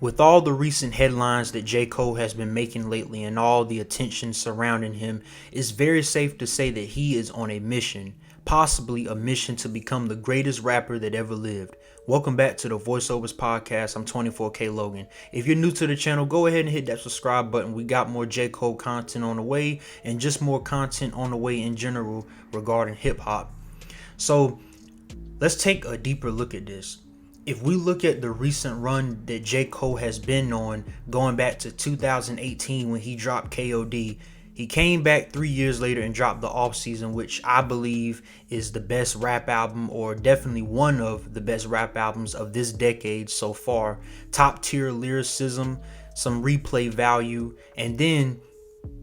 With all the recent headlines that J. Cole has been making lately and all the attention surrounding him, it's very safe to say that he is on a mission, possibly a mission to become the greatest rapper that ever lived. Welcome back to the Voiceovers Podcast. I'm 24K Logan. If you're new to the channel, go ahead and hit that subscribe button. We got more J. Cole content on the way and just more content on the way in general regarding hip hop. So let's take a deeper look at this. If we look at the recent run that J. Cole has been on, going back to 2018 when he dropped KOD, he came back 3 years later and dropped the Off Season, which I believe is the best rap album, or definitely one of the best rap albums of this decade so far. Top tier lyricism, some replay value, and then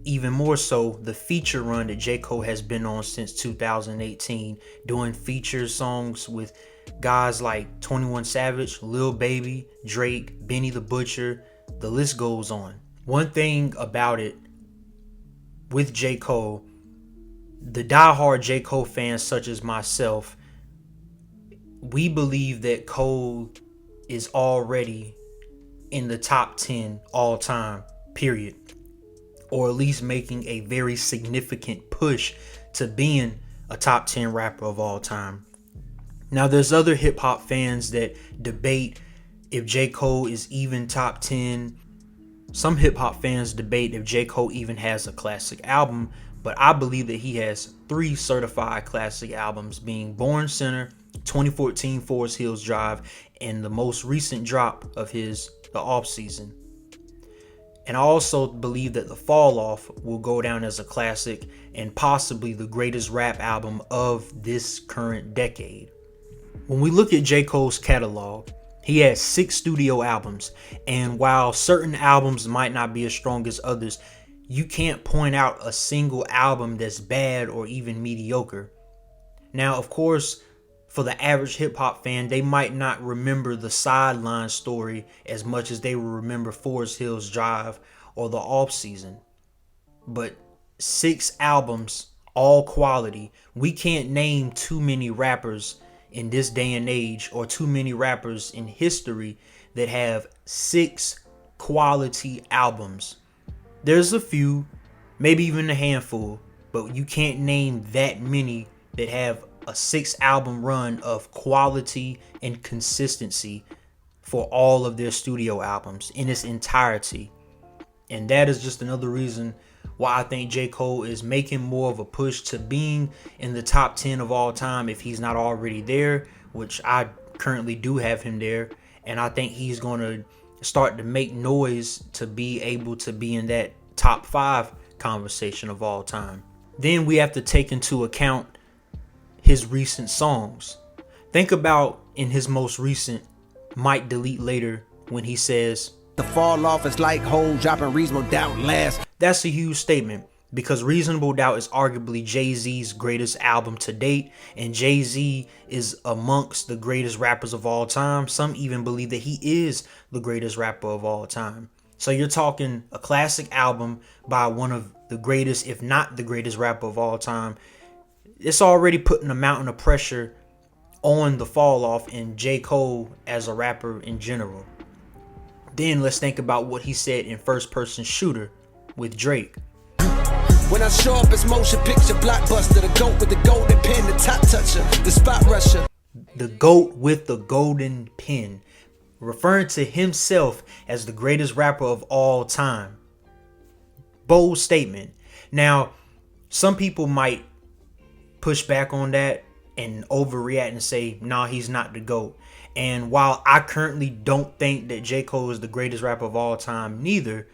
even more so the feature run that J. Cole has been on since 2018, doing feature songs with guys like 21 Savage, Lil Baby, Drake, Benny the Butcher, the list goes on. One thing about it with J. Cole, the diehard J. Cole fans such as myself, we believe that Cole is already in the top 10 all time, period. Or at least making a very significant push to being a top 10 rapper of all time. Now, there's other hip hop fans that debate if J. Cole is even top 10. Some hip hop fans debate if J. Cole even has a classic album, but I believe that he has 3 certified classic albums, being Born Center, 2014 Forest Hills Drive, and the most recent drop of his, The Off Season. And I also believe that The Fall Off will go down as a classic and possibly the greatest rap album of this current decade. When we look at J. Cole's catalog, he has 6 studio albums, and while certain albums might not be as strong as others, you can't point out a single album that's bad or even mediocre. Now, of course, for the average hip hop fan, they might not remember the Sideline Story as much as they will remember Forest Hills Drive or The Off Season. But 6 albums, all quality. We can't name too many rappers in this day and age, or too many rappers in history, that have 6 quality albums. There's a few, maybe even a handful, but you can't name that many that have a 6 album run of quality and consistency for all of their studio albums in its entirety. And that is just another reason why I think J. Cole is making more of a push to being in the top 10 of all time if he's not already there, which I currently do have him there. And I think he's going to start to make noise to be able to be in that top 5 conversation of all time. Then we have to take into account his recent songs. Think about in his most recent Might Delete Later when he says, "The fall off is like hole dropping Reasonable Doubt last." That's a huge statement because Reasonable Doubt is arguably Jay-Z's greatest album to date, and Jay-Z is amongst the greatest rappers of all time. Some even believe that he is the greatest rapper of all time. So you're talking a classic album by one of the greatest, if not the greatest rapper of all time. It's already putting a mountain of pressure on The Fall Off and J. Cole as a rapper in general. Then let's think about what he said in First Person Shooter with Drake. When I show up, it's motion picture blockbuster. The GOAT with the golden pen, the top toucher, the spot rusher. The GOAT with the golden pen, referring to himself as the greatest rapper of all time. Bold statement. Now, some people might push back on that and overreact and say, nah, he's not the GOAT. And while I currently don't think that J. Cole is the greatest rapper of all time neither,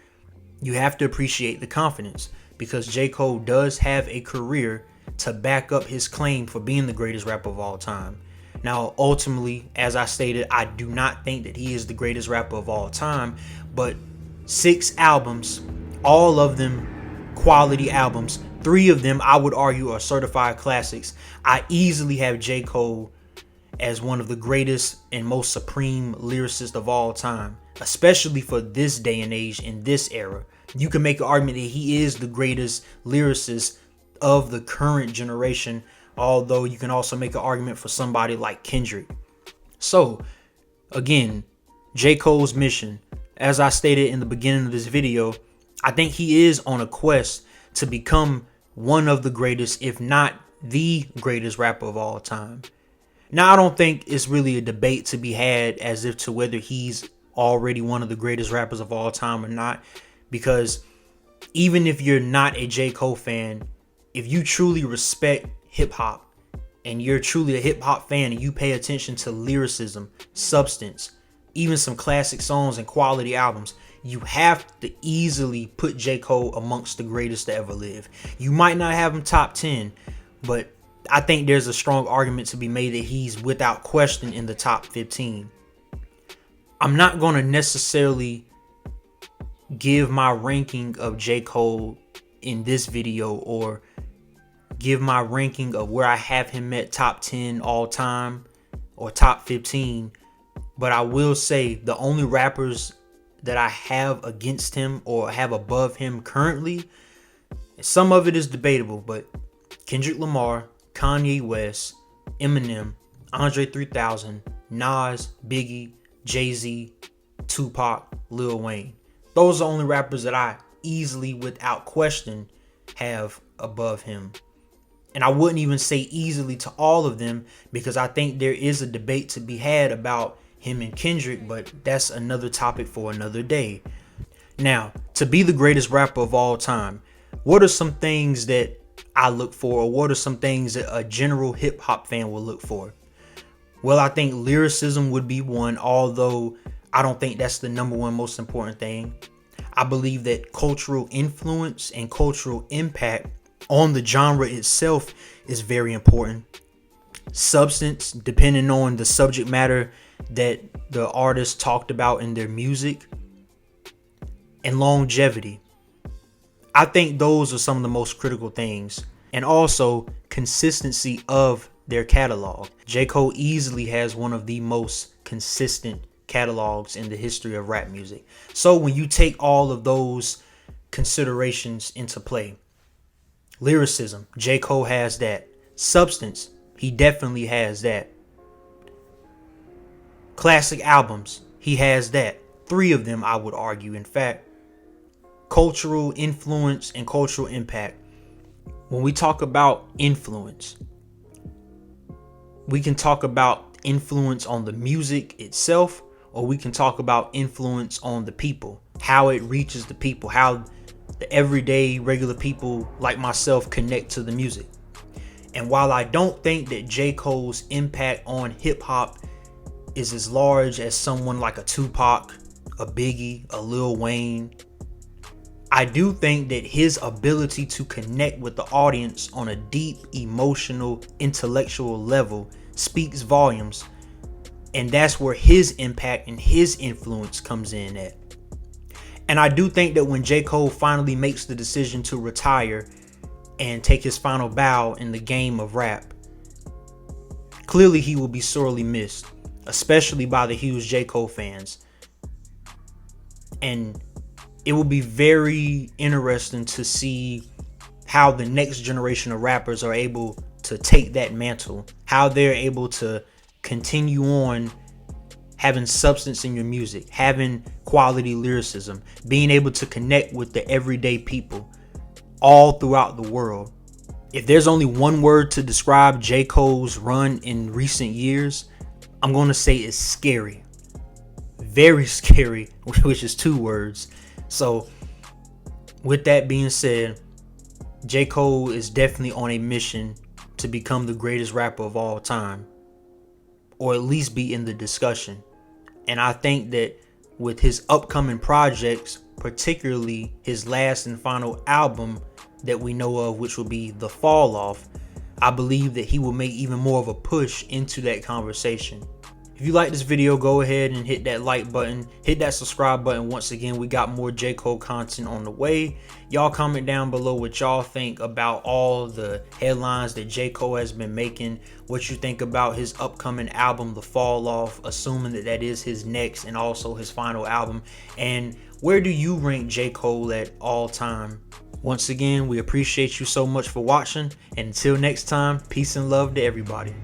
you have to appreciate the confidence, because J. Cole does have a career to back up his claim for being the greatest rapper of all time. Now, ultimately, as I stated, I do not think that he is the greatest rapper of all time, but 6 albums, all of them quality albums, 3 of them I would argue are certified classics. I easily have J. Cole as one of the greatest and most supreme lyricists of all time, especially for this day and age in this era. You can make an argument that he is the greatest lyricist of the current generation, although you can also make an argument for somebody like Kendrick. So, again, J. Cole's mission, as I stated in the beginning of this video, I think he is on a quest to become one of the greatest, if not the greatest rapper of all time. Now, I don't think it's really a debate to be had as if to whether he's already one of the greatest rappers of all time or not, because even if you're not a J. Cole fan, if you truly respect hip hop and you're truly a hip hop fan and you pay attention to lyricism, substance, even some classic songs and quality albums, you have to easily put J. Cole amongst the greatest to ever live. You might not have him top 10, but I think there's a strong argument to be made that he's without question in the top 15. I'm not going to necessarily give my ranking of J. Cole in this video or give my ranking of where I have him at top 10 all time or top 15. But I will say the only rappers that I have against him or have above him currently, some of it is debatable, but Kendrick Lamar, Kanye West, Eminem, Andre 3000, Nas, Biggie, Jay-Z, Tupac, Lil Wayne. Those are the only rappers that I easily, without question, have above him. And I wouldn't even say easily to all of them, because I think there is a debate to be had about him and Kendrick, but that's another topic for another day. Now, to be the greatest rapper of all time, what are some things that I look for, or what are some things that a general hip hop fan will look for? Well, I think lyricism would be one, although I don't think that's the number one most important thing. I believe that cultural influence and cultural impact on the genre itself is very important. Substance, depending on the subject matter that the artist talked about in their music, and longevity. I think those are some of the most critical things. And also consistency of their catalog. J. Cole easily has one of the most consistent catalogs in the history of rap music. So when you take all of those considerations into play, lyricism, J. Cole has that. Substance, he definitely has that. Classic albums, he has that. 3 of them, I would argue. In fact, cultural influence and cultural impact. When we talk about influence, we can talk about influence on the music itself, or we can talk about influence on the people, how it reaches the people, how the everyday regular people like myself connect to the music. And while I don't think that J. Cole's impact on hip hop is as large as someone like a Tupac, a Biggie, a Lil Wayne, I do think that his ability to connect with the audience on a deep, emotional, intellectual level speaks volumes. And that's where his impact and his influence comes in at. And I do think that when J. Cole finally makes the decision to retire and take his final bow in the game of rap, clearly he will be sorely missed, especially by the huge J. Cole fans. And it will be very interesting to see how the next generation of rappers are able to take that mantle, how they're able to continue on having substance in your music, having quality lyricism, being able to connect with the everyday people all throughout the world. If there's only one word to describe J. Cole's run in recent years, I'm going to say it's scary. Very scary, which is 2 words. So with that being said, J. Cole is definitely on a mission to become the greatest rapper of all time, or at least be in the discussion. And I think that with his upcoming projects, particularly his last and final album that we know of, which will be The Fall Off, I believe that he will make even more of a push into that conversation. If you like this video, go ahead and hit that like button, hit that subscribe button. Once again, we got more J. Cole content on the way. Y'all comment down below what y'all think about all the headlines that J. Cole has been making, what you think about his upcoming album, The Fall Off, assuming that that is his next and also his final album. And where do you rank J. Cole at all time? Once again, we appreciate you so much for watching. And until next time, peace and love to everybody.